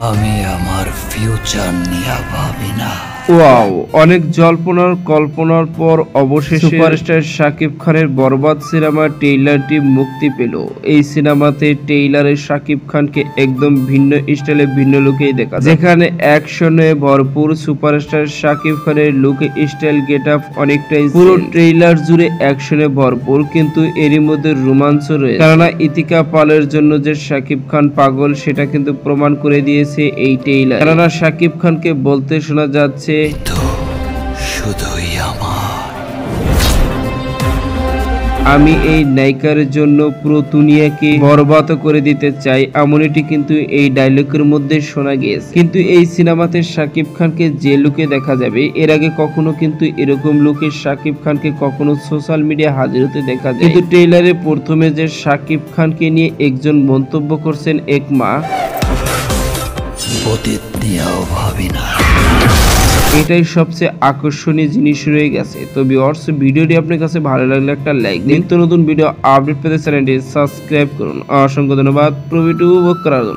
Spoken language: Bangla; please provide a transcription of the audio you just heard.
আমি আমার ফিউচার নিয়ে ভাবি না। ওয়াও, অনেক জল্পনার কল্পনার পর অবশেষে সুপারস্টার শাকিব খানের বরবাদ সিনেমার ট্রেইলারটি মুক্তি পেল। এই সিনেমাতে ট্রেইলারে শাকিব খানকে একদম ভিন্ন স্টাইলে ভিন্ন লুকেই দেখা যায়, যেখানে অ্যাকশনে ভরপুর সুপারস্টার শাকিব খানের লুক স্টাইল গেট আপ অনেকটাই পুরো ট্রেইলার জুড়ে অ্যাকশনে ভরপুর, কিন্তু এরই মধ্যে রোমাঞ্চ রয়েছে। কেননা ইতিকা পালের জন্য যে শাকিব খান পাগল সেটা কিন্তু প্রমাণ করে দিয়েছে এই ট্রেইলার। কেননা শাকিব খানকে বলতে শোনা যাচ্ছে শুধুই আমি এই নায়িকার জন্য পুরো দুনিয়াকে বরবাদ করে দিতে চাই, এমনটি কিন্তু এই ডায়লগের মধ্যে শোনা গিয়েছে। কিন্তু এই সিনেমাতে শাকিব খানকে যে লুকে দেখা যাবে, এর আগে কখনো কিন্তু এরকম লুকে শাকিব খানকে কখনো সোশ্যাল মিডিয়া হাজির হতে দেখা যায়। কিন্তু ট্রেইলারে প্রথমে যে শাকিব খানকে নিয়ে একজন মন্তব্য করছেন এক মা, অতীত নিয়েও ভাবি না। এটাই সবচেয়ে আকর্ষণীয় জিনিস রয়ে গেছে। তো ভিউয়ার্স, ভিডিওটি আপনার কাছে ভালো লাগলে একটা লাইক দিন। নিত্য নতুন ভিডিও আপডেট পেতে চ্যানেলটি সাবস্ক্রাইব করুন। অসংখ্য ধন্যবাদ ভিডিও উপভোগ করার জন্য।